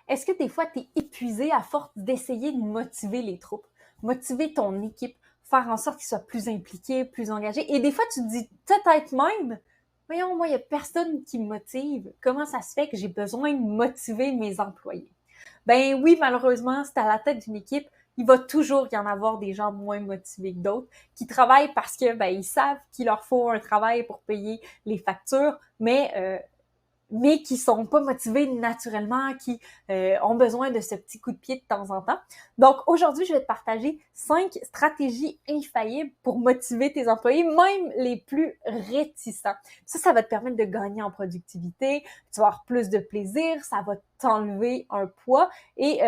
Est-ce que des fois, tu es épuisé à force d'essayer de motiver les troupes, motiver ton équipe, faire en sorte qu'ils soient plus impliqués, plus engagés? Et des fois, tu te dis peut-être même, voyons, moi, il n'y a personne qui me motive. Comment ça se fait que j'ai besoin de motiver mes employés? Ben oui, malheureusement, c'est à la tête d'une équipe. Il va toujours y en avoir des gens moins motivés que d'autres qui travaillent parce que ben ils savent qu'il leur faut un travail pour payer les factures, mais qui sont pas motivés naturellement, qui ont besoin de ce petit coup de pied de temps en temps. Donc aujourd'hui, je vais te partager 5 stratégies infaillibles pour motiver tes employés, même les plus réticents. Ça va te permettre de gagner en productivité, tu vas avoir plus de plaisir, ça va t'enlever un poids et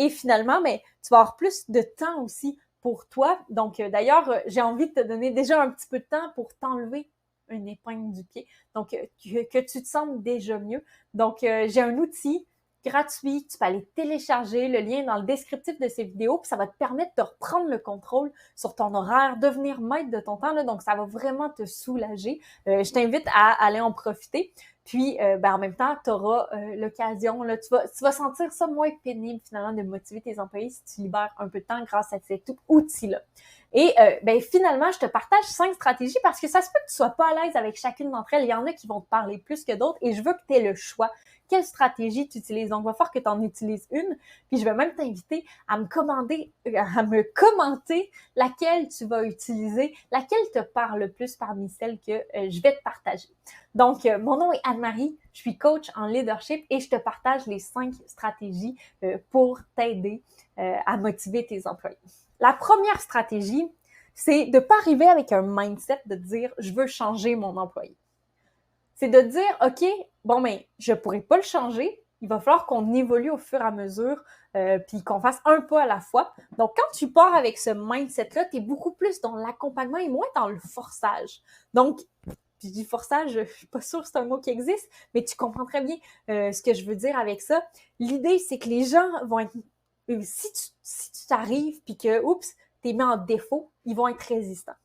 finalement, mais tu vas avoir plus de temps aussi pour toi. Donc d'ailleurs, j'ai envie de te donner déjà un petit peu de temps pour t'enlever une épingle du pied. Donc, que tu te sentes déjà mieux. Donc, j'ai un outil gratuit, tu peux aller télécharger le lien dans le descriptif de ces vidéos, puis ça va te permettre de reprendre le contrôle sur ton horaire, devenir maître de ton temps, là, donc ça va vraiment te soulager. Je t'invite à aller en profiter. Puis, en même temps, tu auras l'occasion, là, tu vas sentir ça moins pénible finalement de motiver tes employés si tu libères un peu de temps grâce à cet outil-là. Et finalement, je te partage 5 stratégies parce que ça se peut que tu sois pas à l'aise avec chacune d'entre elles. Il y en a qui vont te parler plus que d'autres et je veux que tu aies le choix. Quelle stratégie tu utilises? Donc, il va falloir que tu en utilises une. Puis, je vais même t'inviter à me commenter laquelle tu vas utiliser, laquelle te parle le plus parmi celles que je vais te partager. Donc, mon nom est Anne-Marie, je suis coach en leadership et je te partage les 5 stratégies pour t'aider à motiver tes employés. La première stratégie, c'est de ne pas arriver avec un mindset de dire « je veux changer mon employé ». C'est de dire « OK, bon, mais je ne pourrai pas le changer, il va falloir qu'on évolue au fur et à mesure, puis qu'on fasse un pas à la fois. » Donc, quand tu pars avec ce mindset-là, tu es beaucoup plus dans l'accompagnement et moins dans le forçage. Donc, je dis forçage, je suis pas sûre que c'est un mot qui existe, mais tu comprends très bien ce que je veux dire avec ça. L'idée, c'est que les gens vont être si tu t'arrives puis que, oups, t'es mis en défaut, ils vont être résistants.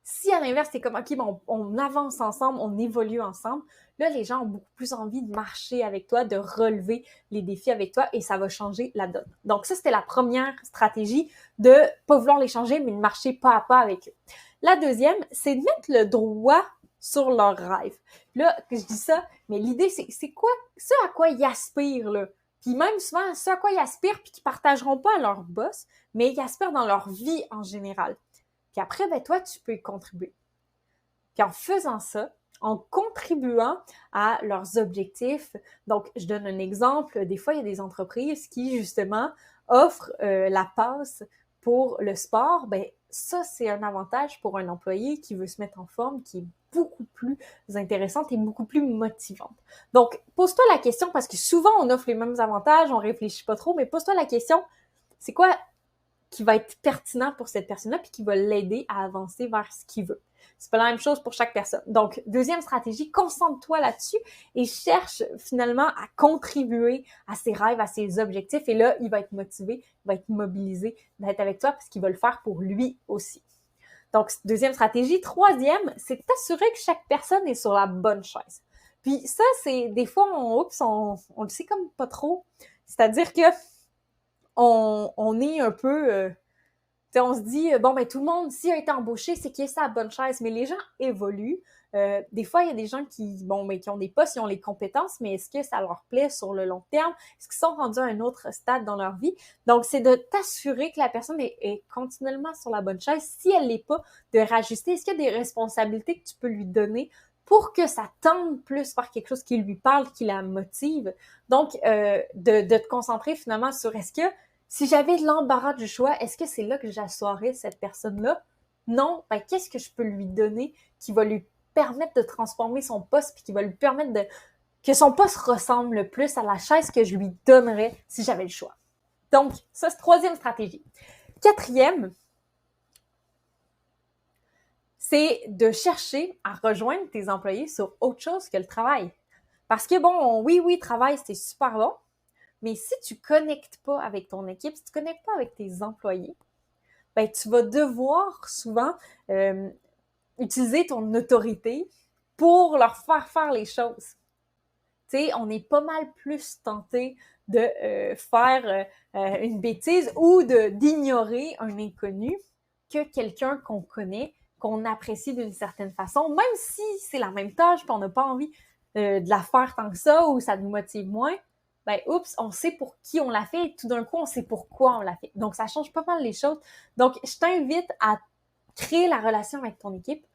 Si à l'inverse, t'es comme, OK, bon, on avance ensemble, on évolue ensemble, là, les gens ont beaucoup plus envie de marcher avec toi, de relever les défis avec toi et ça va changer la donne. Donc ça, c'était la première stratégie de pas vouloir les changer, mais de marcher pas à pas avec eux. La deuxième, c'est de mettre le droit sur leurs rêves. Là, que je dis ça, mais l'idée, c'est quoi, ce à quoi ils aspirent, là. Puis même souvent, ce à quoi ils aspirent, puis qu'ils partageront pas à leur boss, mais ils aspirent dans leur vie en général. Puis après, ben toi, tu peux y contribuer. Puis en faisant ça, en contribuant à leurs objectifs. Donc, je donne un exemple. Des fois, il y a des entreprises qui, justement, offrent la passe pour le sport. Ben ça, c'est un avantage pour un employé qui veut se mettre en forme, qui est beaucoup plus intéressante et beaucoup plus motivante. Donc, pose-toi la question, parce que souvent, on offre les mêmes avantages, on réfléchit pas trop, mais pose-toi la question, c'est quoi qui va être pertinent pour cette personne-là puis qui va l'aider à avancer vers ce qu'il veut. C'est pas la même chose pour chaque personne. Donc, deuxième stratégie, concentre-toi là-dessus et cherche finalement à contribuer à ses rêves, à ses objectifs. Et là, il va être motivé, il va être mobilisé d'être avec toi parce qu'il va le faire pour lui aussi. Donc, deuxième stratégie. Troisième, c'est de t'assurer que chaque personne est sur la bonne chaise. Puis ça, c'est des fois, on le sait comme pas trop. C'est-à-dire que on est un peu... on se dit, bon, ben tout le monde, s'il a été embauché, c'est qu'il est sa bonne chaise. Mais les gens évoluent. Des fois, il y a des gens qui ont des postes, ils ont les compétences, mais est-ce que ça leur plaît sur le long terme? Est-ce qu'ils sont rendus à un autre stade dans leur vie? Donc, c'est de t'assurer que la personne est continuellement sur la bonne chaise. Si elle l'est pas, de rajuster. Est-ce qu'il y a des responsabilités que tu peux lui donner pour que ça tende plus vers quelque chose qui lui parle, qui la motive? Donc, de te concentrer finalement sur est-ce que si j'avais l'embarras du choix, est-ce que c'est là que j'assoirais cette personne-là? Non, ben qu'est-ce que je peux lui donner qui va lui permettre de transformer son poste puis qui va lui permettre que son poste ressemble le plus à la chaise que je lui donnerais si j'avais le choix. Donc, ça, c'est troisième stratégie. Quatrième, c'est de chercher à rejoindre tes employés sur autre chose que le travail. Parce que bon, oui, travail, c'est super bon, mais si tu connectes pas avec ton équipe, si tu connectes pas avec tes employés, ben tu vas devoir souvent utiliser ton autorité pour leur faire faire les choses. Tu sais, on est pas mal plus tenté de faire une bêtise ou d'ignorer un inconnu que quelqu'un qu'on connaît, qu'on apprécie d'une certaine façon, même si c'est la même tâche, puis on n'a pas envie de la faire tant que ça, ou ça nous motive moins, ben oups, on sait pour qui on l'a fait, et tout d'un coup, on sait pourquoi on l'a fait. Donc, ça change pas mal les choses. Donc, je t'invite à créer la relation avec ton équipe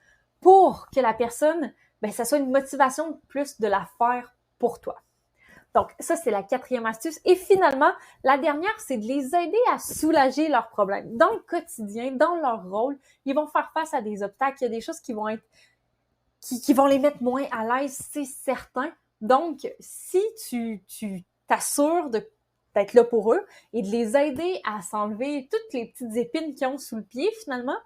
pour que la personne, ben, ça soit une motivation plus de la faire pour toi. Donc, ça, c'est la 4e astuce. Et finalement, la dernière, c'est de les aider à soulager leurs problèmes. Dans le quotidien, dans leur rôle, ils vont faire face à des obstacles. Il y a des choses qui vont être, qui vont les mettre moins à l'aise, c'est certain. Donc, si tu t'assures d'être là pour eux et de les aider à s'enlever toutes les petites épines qu'ils ont sous le pied, finalement,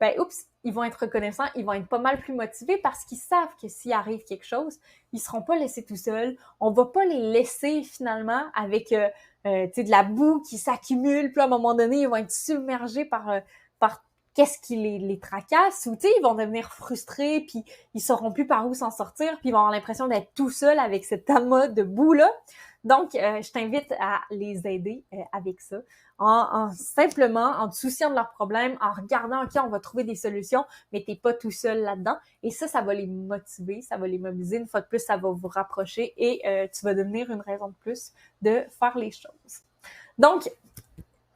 ben oups, ils vont être reconnaissants, ils vont être pas mal plus motivés parce qu'ils savent que s'il arrive quelque chose, ils seront pas laissés tout seuls. On va pas les laisser finalement avec de la boue qui s'accumule, puis à un moment donné, ils vont être submergés par qu'est-ce qui les tracasse, ou tu sais, ils vont devenir frustrés, puis ils sauront plus par où s'en sortir, puis ils vont avoir l'impression d'être tout seuls avec cet amas de boue-là. Donc, je t'invite à les aider avec ça, simplement en te souciant de leurs problèmes, en regardant, OK, on va trouver des solutions, mais t'es pas tout seul là-dedans. Et ça va les motiver, ça va les mobiliser. Une fois de plus, ça va vous rapprocher et tu vas devenir une raison de plus de faire les choses. Donc,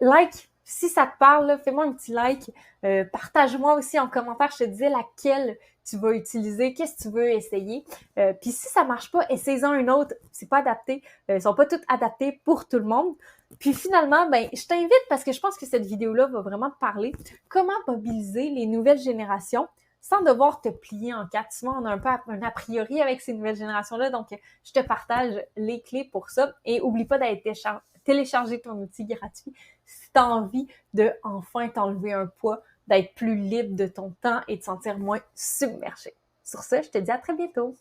like, si ça te parle, là, fais-moi un petit like. Partage-moi aussi en commentaire, je te disais laquelle tu vas utiliser, qu'est-ce que tu veux essayer. Puis si ça marche pas, essaye-en une autre. C'est pas adapté. Ils sont pas toutes adaptées pour tout le monde. Puis finalement, ben, je t'invite parce que je pense que cette vidéo-là va vraiment te parler comment mobiliser les nouvelles générations sans devoir te plier en quatre. Souvent, on a un peu un a priori avec ces nouvelles générations-là, donc je te partage les clés pour ça. Et oublie pas d'aller télécharger ton outil gratuit si tu as envie de enfin t'enlever un poids, d'être plus libre de ton temps et de te sentir moins submergé. Sur ce, je te dis à très bientôt.